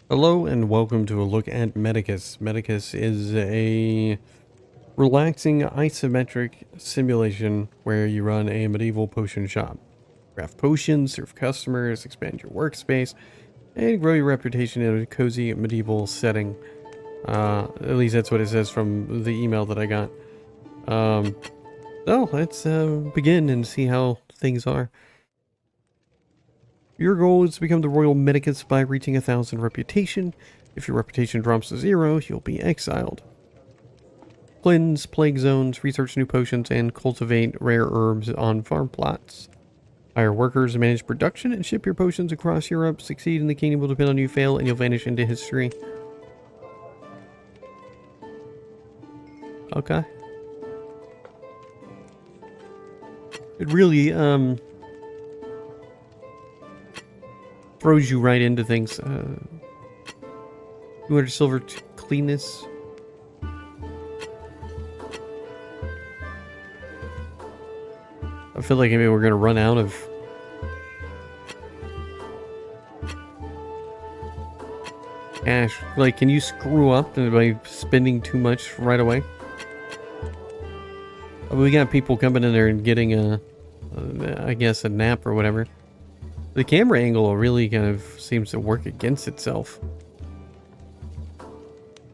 Hello and welcome to a look at Medicus. Medicus is a relaxing isometric simulation where you run a medieval potion shop. Craft potions, serve customers, expand your workspace, and grow your reputation in a cozy medieval setting. At least that's what it says from the email that I got. Um, so let's begin and see how things are. Your goal is to become the Royal Medicus by reaching 1,000 reputation. If your reputation drops to 0, you'll be exiled. Cleanse plague zones, research new potions, and cultivate rare herbs on farm plots. Hire workers to manage production and ship your potions across Europe. Succeed in the kingdom will depend on you. Fail and you'll vanish into history. Okay. It really, throws you right into things. 200 silver cleanness. I feel like maybe we're gonna run out of cash. Like, can you screw up by spending too much right away? I mean, we got people coming in there and getting I guess a nap or whatever. The camera angle really kind of seems to work against itself.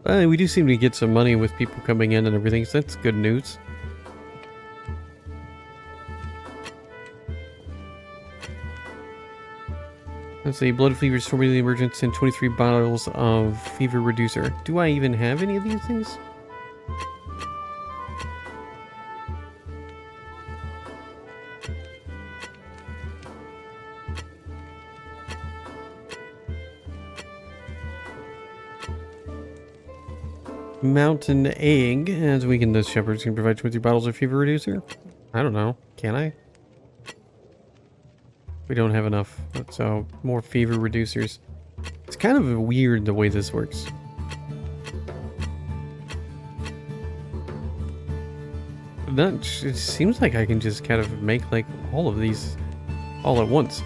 We do seem to get some money with people coming in and everything, so that's good news. Let's see, blood fever, restore the emergence, and 23 bottles of fever reducer. Do I even have any of these things? Mountain egg. As weakened, the shepherds can provide 23 bottles of fever reducer. I don't know. Can I? We don't have enough. So, more fever reducers. It's kind of weird the way this works. It seems like I can just kind of make like all of these all at once.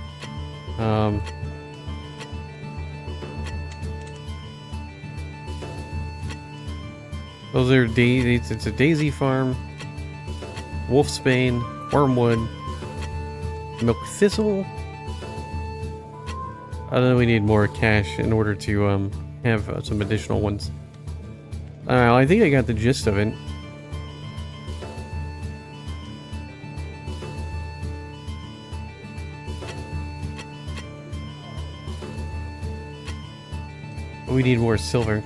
Those are daisies. It's a daisy farm, wolfsbane, wormwood, milk thistle. I know we need more cash in order to have some additional ones. I think I got the gist of it. We need more silver.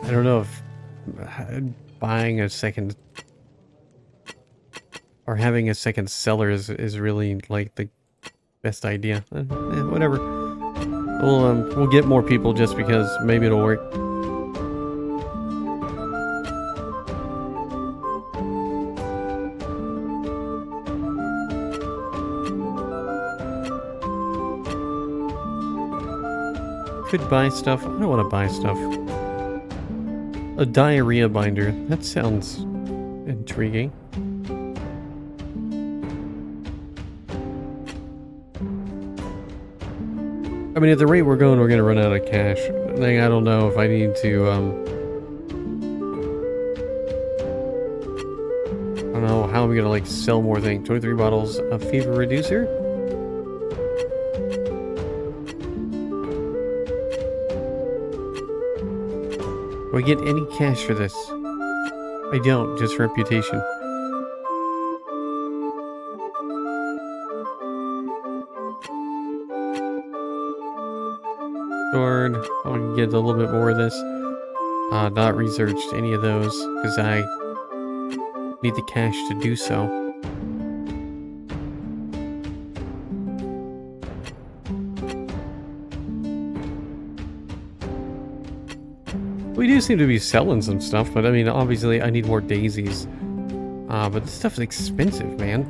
I don't know if buying a second or having a second seller is really like the best idea. Whatever. We'll get more people just because maybe it'll work. Could buy stuff. I don't want to buy stuff. A diarrhea binder. That sounds intriguing. I mean, at the rate we're going, we're gonna run out of cash. Like, I don't know if I need to, I don't know how I'm gonna, like, sell more things. 23 bottles of fever reducer? Do I get any cash for this? I don't, just reputation. Sword, I'll get a little bit more of this. Not researched any of those, because I need the cash to do so. We do seem to be selling some stuff, but I mean, obviously I need more daisies. But this stuff's expensive, man.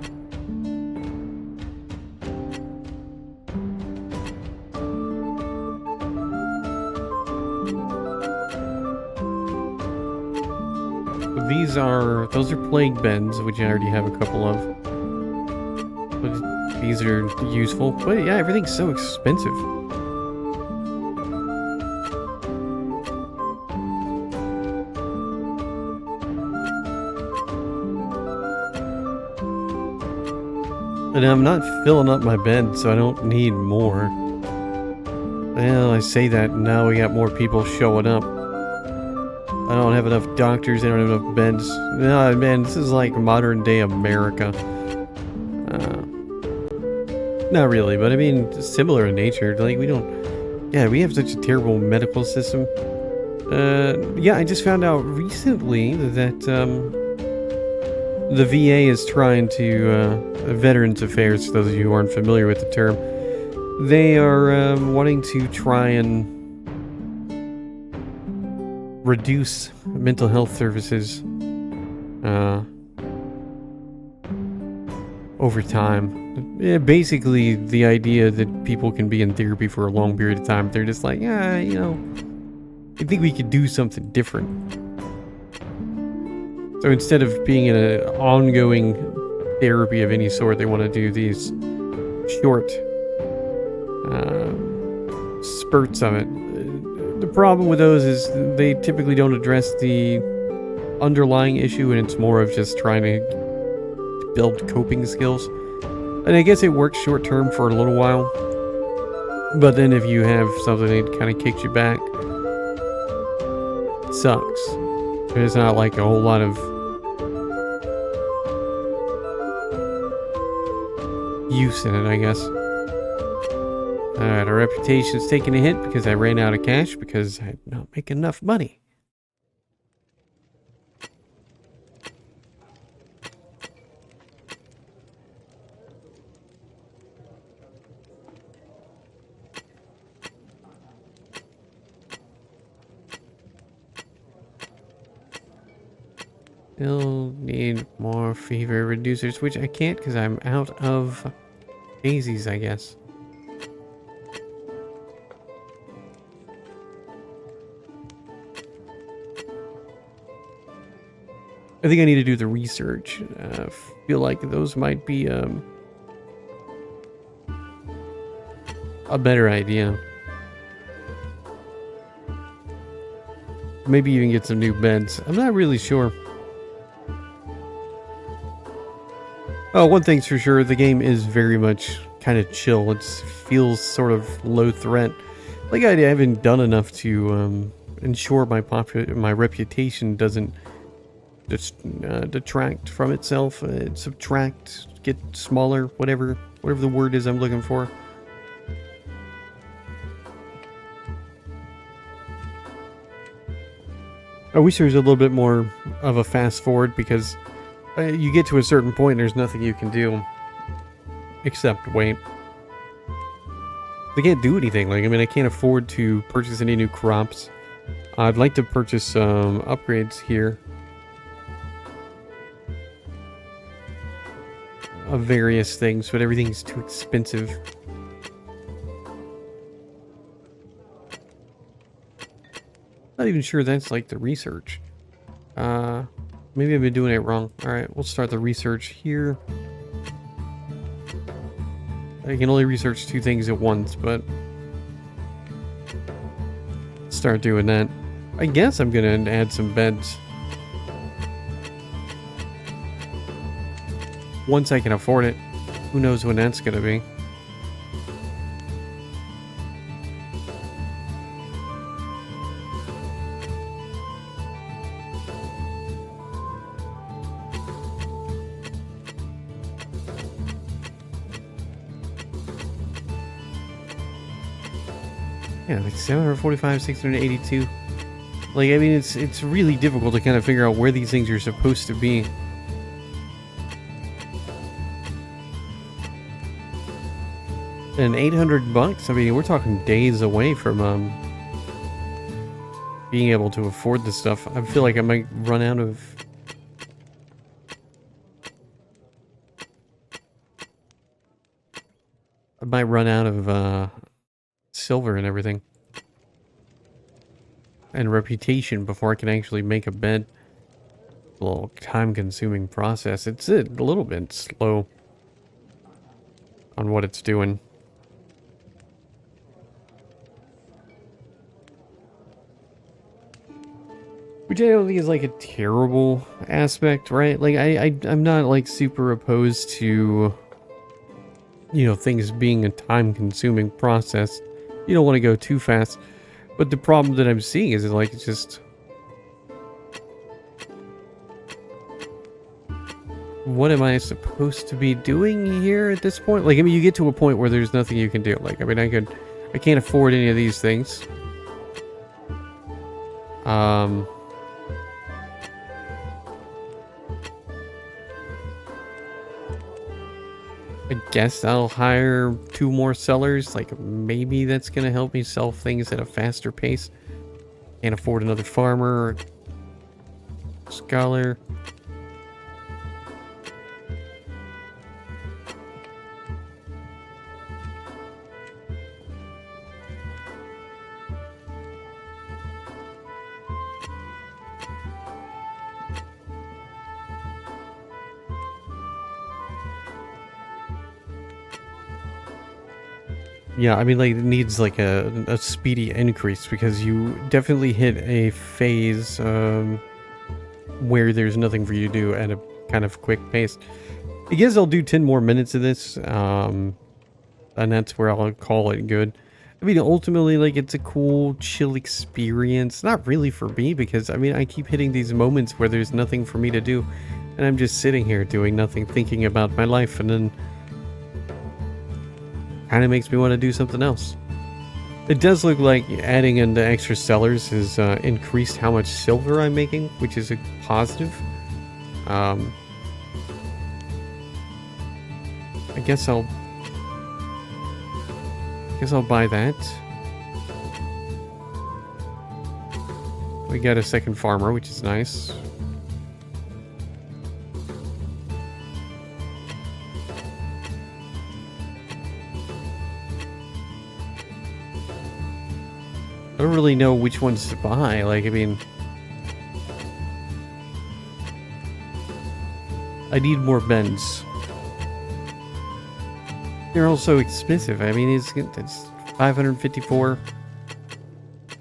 those are plague beds, which I already have a couple of. But these are useful. But yeah, everything's so expensive. And I'm not filling up my bed, so I don't need more. Well, I say that, now we got more people showing up. I don't have enough doctors, I don't have enough beds. No, man, this is like modern day America. Not really, but I mean, similar in nature. Like, we don't... Yeah, we have such a terrible medical system. Yeah, I just found out recently that, the VA is trying to, Veterans Affairs, for those of you who aren't familiar with the term, they are wanting to try and reduce mental health services over time. Yeah, basically, the idea that people can be in therapy for a long period of time, they're just like, yeah, you know, I think we could do something different. So instead of being in an ongoing therapy of any sort, they want to do these short spurts of it. The problem with those is they typically don't address the underlying issue, and it's more of just trying to build coping skills. And I guess it works short term for a little while, but then if you have something that kind of kicks you back, it sucks. There's not like a whole lot of use in it, I guess. Alright, our reputation's taking a hit because I ran out of cash because I did not make enough money. Still need more fever reducers, which I can't because I'm out of daisies, I guess. I think I need to do the research. Feel like those might be a better idea. Maybe even get some new beds. I'm not really sure. Oh, one thing's for sure, the game is very much kind of chill. It feels sort of low threat. Like I haven't done enough to ensure my reputation doesn't just detract from itself, subtract, get smaller, whatever the word is I'm looking for. I wish there was a little bit more of a fast forward, because you get to a certain point and there's nothing you can do except wait. They can't do anything. Like, I mean, I can't afford to purchase any new crops. I'd like to purchase some upgrades here of various things, but everything's too expensive. Not even sure that's like the research. Maybe I've been doing it wrong. Alright, we'll start the research here. I can only research 2 things at once, but start doing that. I guess I'm gonna add some beds once I can afford it. Who knows when that's gonna be. Yeah, like 745, 682. Like, I mean, it's really difficult to kind of figure out where these things are supposed to be. And 800 bucks? I mean, we're talking days away from being able to afford this stuff. I feel like I might run out of... silver and everything. And reputation before I can actually make a bed. a little time-consuming process. It's a little bit slow on what it's doing. Which I don't think is like a terrible aspect, right? Like I'm not like super opposed to, you know, things being a time-consuming process. You don't want to go too fast. But the problem that I'm seeing is like it's just, what am I supposed to be doing here at this point? Like, I mean, you get to a point where there's nothing you can do. Like, I mean, I can't afford any of these things. I guess I'll hire 2 more sellers. Like, maybe that's gonna help me sell things at a faster pace. Can't afford another farmer. Scholar. Yeah, I mean, like, it needs, like, a speedy increase, because you definitely hit a phase, where there's nothing for you to do at a kind of quick pace. I guess I'll do 10 more minutes of this, and that's where I'll call it good. I mean, ultimately, like, it's a cool, chill experience. Not really for me, because, I mean, I keep hitting these moments where there's nothing for me to do, and I'm just sitting here doing nothing, thinking about my life, and then kind of makes me want to do something else. It does look like adding in the extra sellers has increased how much silver I'm making, which is a positive. I guess I'll buy that. We got a second farmer, which is nice. I don't really know which ones to buy. Like, I mean, I need more bends. They're also expensive. I mean, it's 554,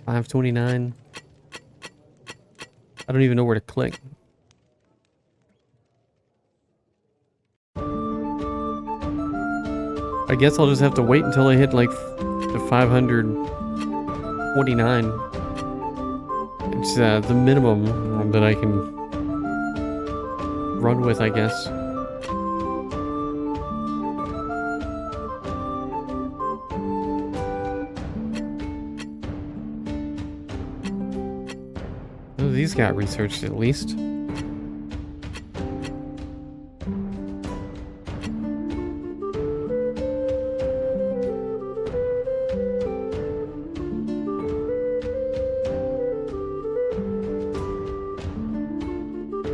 529. I don't even know where to click. I guess I'll just have to wait until I hit like the 529. It's the minimum that I can run with, I guess. Oh, these got researched at least.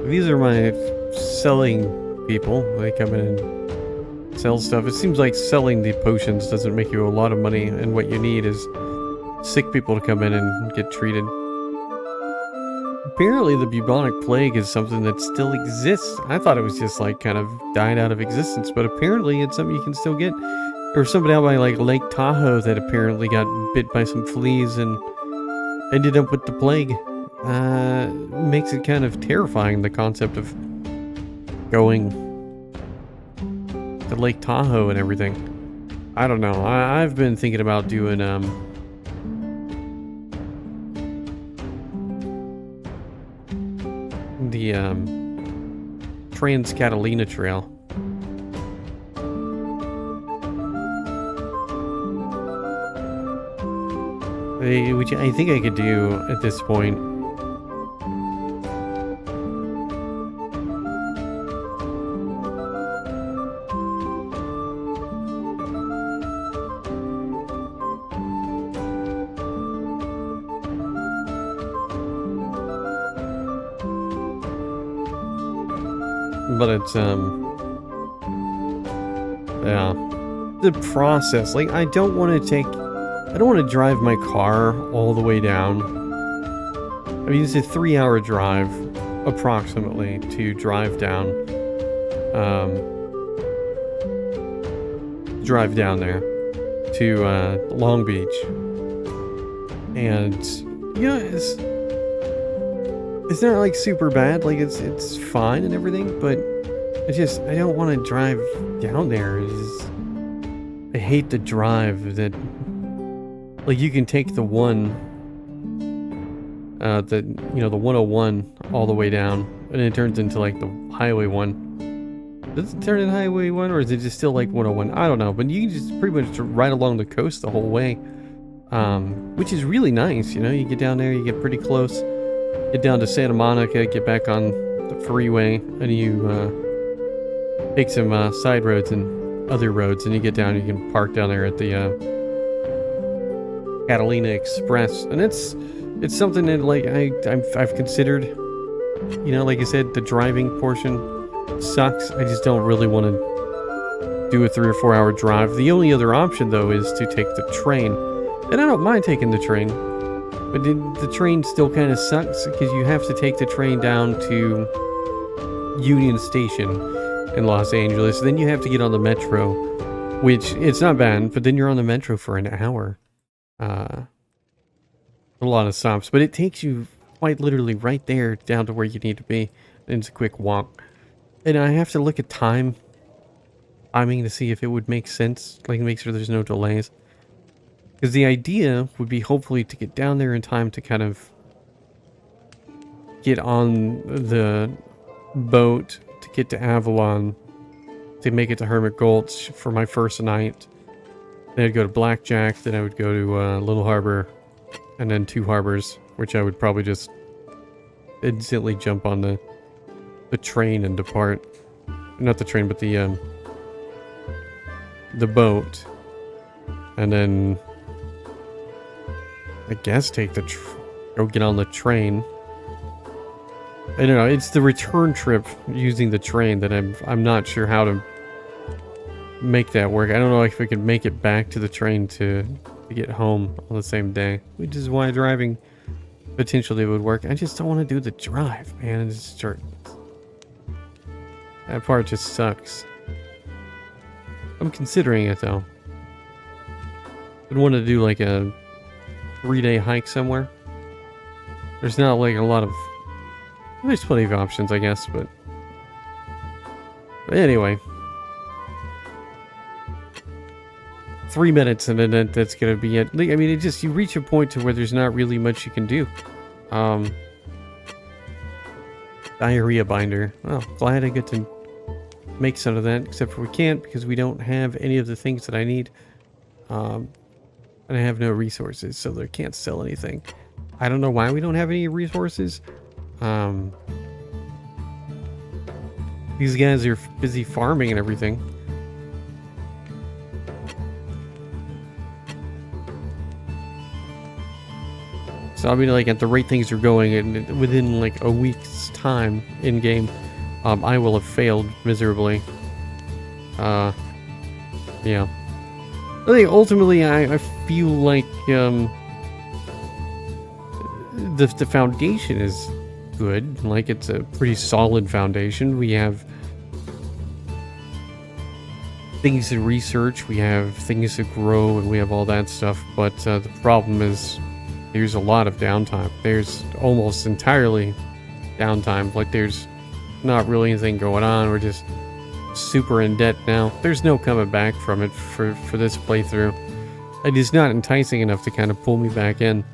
These are my selling people. They come in and sell stuff. It seems like selling the potions doesn't make you a lot of money, and what you need is sick people to come in and get treated. Apparently the bubonic plague is something that still exists. I thought it was just like kind of died out of existence, but apparently it's something you can still get. There was somebody out by like Lake Tahoe that apparently got bit by some fleas and ended up with the plague. Makes it kind of terrifying, the concept of going to Lake Tahoe and everything. I don't know. I've been thinking about doing the Trans-Catalina Trail. Which I think I could do at this point. But it's, yeah, the process, like, I don't want to drive my car all the way down. I mean, it's a 3-hour drive, approximately to drive down, there to Long Beach, and it's not like super bad. Like it's fine and everything, but I don't want to drive down there. I hate the drive that, like, you can take the 101 all the way down, and it turns into like the Highway 1. Does it turn into Highway 1, or is it just still like 101? I don't know, but you can just pretty much ride along the coast the whole way, which is really nice. You get down there, you get pretty close, get down to Santa Monica, get back on the freeway, and you take some side roads and other roads, and you get down, you can park down there at the Catalina Express, and it's something that, like, I've considered. Like I said, the driving portion sucks. I just don't really want to do a 3 or 4 hour drive. The only other option, though, is to take the train, and I don't mind taking the train, but the train still kind of sucks because you have to take the train down to Union Station in Los Angeles. Then you have to get on the metro, which it's not bad, but then you're on the metro for an hour. A lot of stops, but it takes you quite literally right there down to where you need to be, and it's a quick walk. And I have to look at timing to see if it would make sense, like make sure there's no delays. Because the idea would be hopefully to get down there in time to kind of get on the boat to get to Avalon, to make it to Hermit Gulch for my first night. Then I'd go to Blackjack, then I would go to Little Harbor, and then Two Harbors, which I would probably just instantly jump on the train and depart. Not the train, but the boat. And then I guess take go get on the train. I don't know, it's the return trip using the train that I'm not sure how to make that work. I don't know if we could make it back to the train to get home on the same day, which is why driving potentially would work. I just don't want to do the drive, man. That part just sucks. I'm considering it, though. I'd want to do like a 3-day hike somewhere. There's not like a lot of... There's plenty of options, I guess, but anyway. 3 minutes and then that's gonna be it. I mean, you reach a point to where there's not really much you can do. Diarrhea binder. Well, glad I get to make some of that, except for we can't because we don't have any of the things that I need. And I have no resources, so they can't sell anything. I don't know why we don't have any resources. These guys are busy farming and everything. So I mean, like, at the rate things are going, and within like a week's time in game, I will have failed miserably. Yeah. I think ultimately, I feel like the foundation is good. Like, it's a pretty solid foundation. We have things to research, we have things to grow, and we have all that stuff. But the problem is, there's a lot of downtime. There's almost entirely downtime. Like, there's not really anything going on. We're just super in debt now. There's no coming back from it for this playthrough. It is not enticing enough to kind of pull me back in.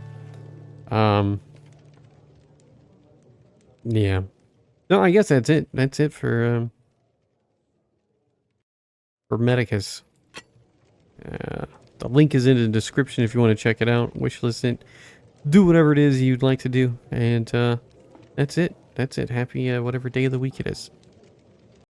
Yeah. No, I guess that's it. That's it for Medicus. The link is in the description if you want to check it out. Wishlist it. Do whatever it is you'd like to do. And that's it. That's it. Happy whatever day of the week it is.